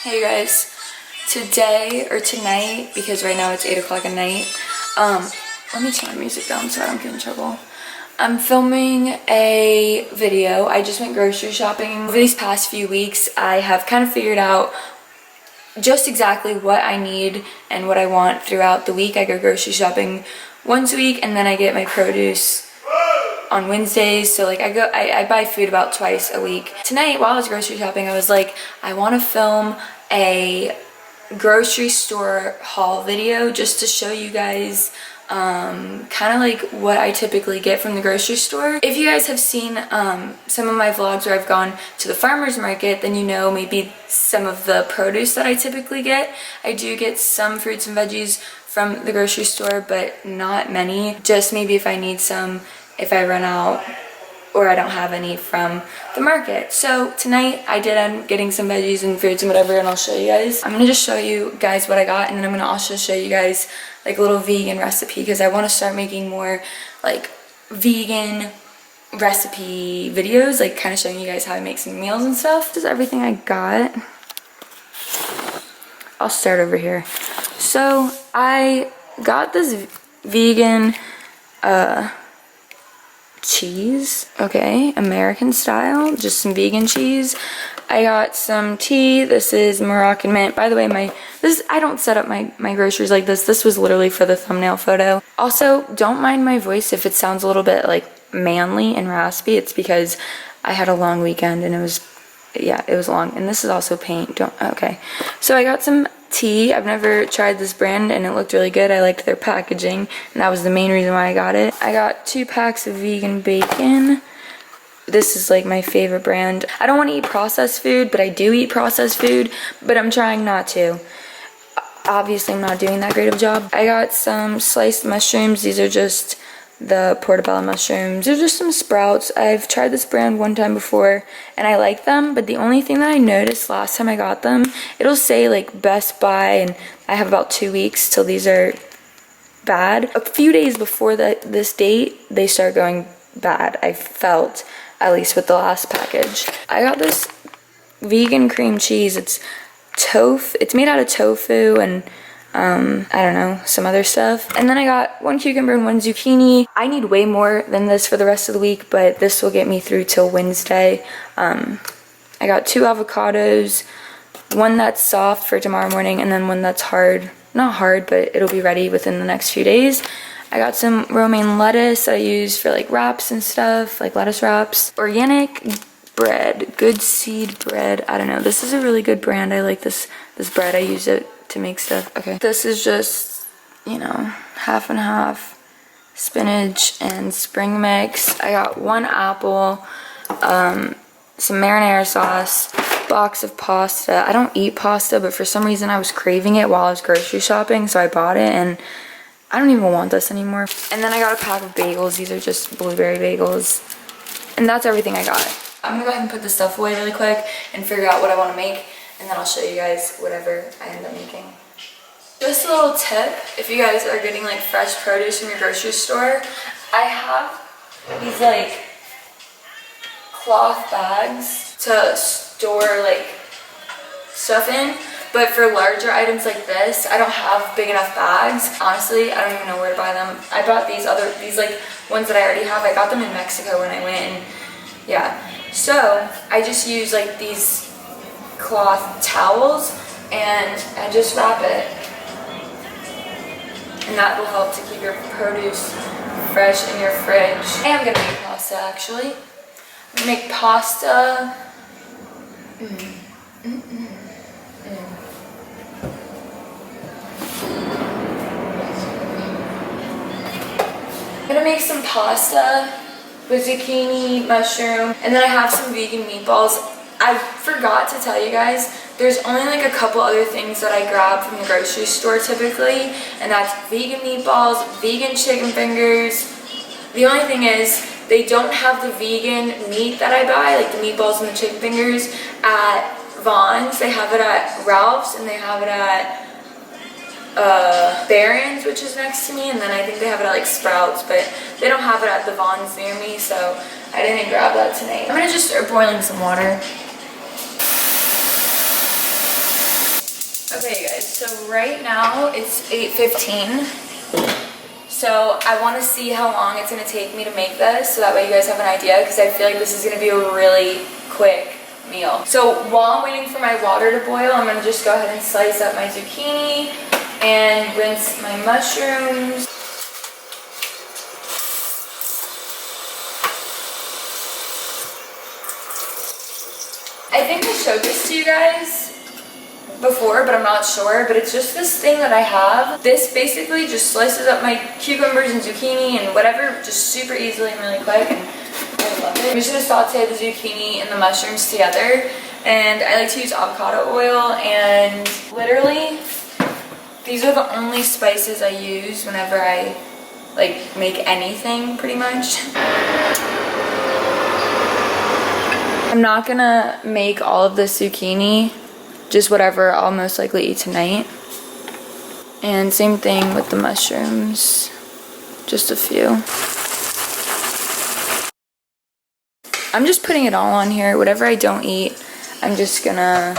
Hey guys, today or tonight, because right now it's 8 o'clock at night, let me turn my music down so I don't get in trouble. I'm filming a video. I just went grocery shopping. Over these past few weeks, I have kind of figured out just exactly what I need and what I want throughout the week. I go grocery shopping once a week, and then I get my produce on Wednesdays. So like I buy food about twice a week. Tonight while I was grocery shopping, I was like, I want to film a grocery store haul video just to show you guys kind of like what I typically get from the grocery store. If you guys have seen some of my vlogs where I've gone to the farmer's market, then you know maybe some of the produce that I typically get. I do get some fruits and veggies from the grocery store, but not many. Just maybe if I need some, if I run out or I don't have any from the market. So tonight I did end up getting some veggies and fruits and whatever, and I'll show you guys. I'm gonna just show you guys what I got, and then I'm gonna also show you guys like a little vegan recipe, because I want to start making more like vegan recipe videos, like kind of showing you guys how I make some meals and stuff. This is everything I got. I'll start over here. So I got this vegan cheese, okay, American style, just some vegan cheese. I got some tea. This is Moroccan mint. By the way, I don't set up my groceries like this. This was literally for the thumbnail photo. Also, don't mind my voice if it sounds a little bit like manly and raspy. It's because I had a long weekend and it was long. And this is also paint. Okay. So I got some tea. I've never tried this brand and it looked really good. I liked their packaging and that was the main reason why I got it. I got 2 packs of vegan bacon. This is like my favorite brand. I don't want to eat processed food, but I do eat processed food, but I'm trying not to. Obviously, I'm not doing that great of a job. I got some sliced mushrooms. These are just the portobello mushrooms. They're just some sprouts. I've tried this brand one time before and I like them, but the only thing that I noticed last time I got them, it'll say like Best Buy, and I have about 2 weeks till these are bad. A few days before this date, they start going bad, I felt, at least with the last package. I got this vegan cream cheese. It's made out of tofu and I don't know, some other stuff. And then I got 1 cucumber and 1 zucchini. I need way more than this for the rest of the week, but this will get me through till Wednesday. I got 2 avocados, 1 that's soft for tomorrow morning, and then 1 that's hard. Not hard, but it'll be ready within the next few days. I got some romaine lettuce that I use for like wraps and stuff, like lettuce wraps. Organic bread, good seed bread. I don't know. This is a really good brand. I like this bread. I use it to make stuff. Okay. This is just, half and half spinach and spring mix. I got 1 apple, some marinara sauce, box of pasta. I don't eat pasta, but for some reason I was craving it while I was grocery shopping, so I bought it, and I don't even want this anymore. And then I got a pack of bagels. These are just blueberry bagels. And that's everything I got. I'm gonna go ahead and put this stuff away really quick and figure out what I want to make, and then I'll show you guys whatever I end up making. Just a little tip, if you guys are getting like fresh produce from your grocery store, I have these like cloth bags to store like stuff in. But for larger items like this, I don't have big enough bags. Honestly, I don't even know where to buy them. I bought these like ones that I already have. I got them in Mexico when I went, and yeah. So I just use like these cloth towels and I just wrap it. And that will help to keep your produce fresh in your fridge. I am gonna make pasta actually. I'm gonna make pasta. I'm gonna make some pasta with zucchini, mushroom, and then I have some vegan meatballs. I forgot to tell you guys, there's only like a couple other things that I grab from the grocery store typically, and that's vegan meatballs, vegan chicken fingers. The only thing is, they don't have the vegan meat that I buy, like the meatballs and the chicken fingers, at Vaughn's. They have it at Ralph's, and they have it at Barron's, which is next to me, and then I think they have it at like Sprouts, but they don't have it at the Vaughn's near me, so I didn't grab that tonight. I'm gonna just start boiling some water. Okay, you guys, so right now it's 8:15. So I want to see how long it's going to take me to make this, so that way you guys have an idea, because I feel like this is going to be a really quick meal. So while I'm waiting for my water to boil, I'm going to just go ahead and slice up my zucchini and rinse my mushrooms. I think I showed this to you guys before, but I'm not sure, but it's just this thing that I have. This basically just slices up my cucumbers and zucchini and whatever just super easily and really quick, and I love it. I'm just gonna saute the zucchini and the mushrooms together, and I like to use avocado oil, and literally these are the only spices I use whenever I like make anything pretty much. I'm not gonna make all of the zucchini, just whatever I'll most likely eat tonight. And same thing with the mushrooms, just a few. I'm just putting it all on here. Whatever I don't eat, I'm just gonna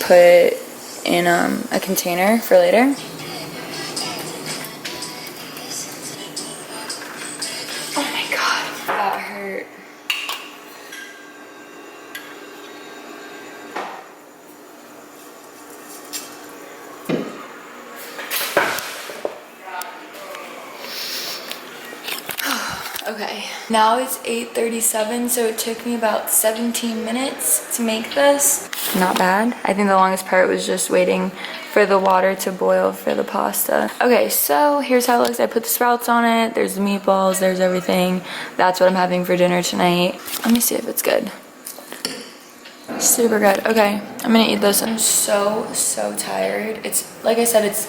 put in a container for later. Oh my god, that hurt. Okay, now it's 8:37, so it took me about 17 minutes to make this. Not bad. I think the longest part was just waiting for the water to boil for the pasta. Okay, so here's how it looks. I put the sprouts on it. There's the meatballs. There's everything. That's what I'm having for dinner tonight. Let me see if it's good. Super good. Okay, I'm gonna eat this. I'm so tired. It's, like I said, it's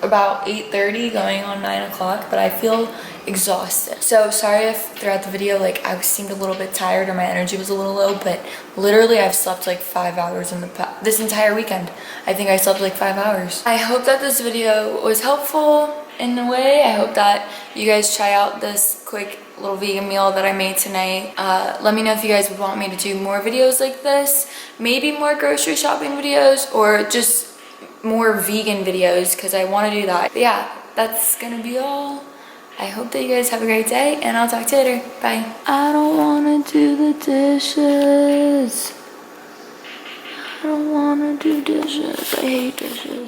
about 8:30 going on 9 o'clock, but I feel exhausted. So sorry if throughout the video like I seemed a little bit tired or my energy was a little low, but literally I've slept like 5 hours in this entire weekend. I think I slept like 5 hours. I hope that this video was helpful in a way. I hope that you guys try out this quick little vegan meal that I made tonight. Let me know if you guys would want me to do more videos like this, maybe more grocery shopping videos, or just more vegan videos, because I want to do that. But yeah, that's gonna be all. I hope that you guys have a great day, and I'll talk to you later. Bye. I don't want to do the dishes. I don't want to do dishes. I hate dishes.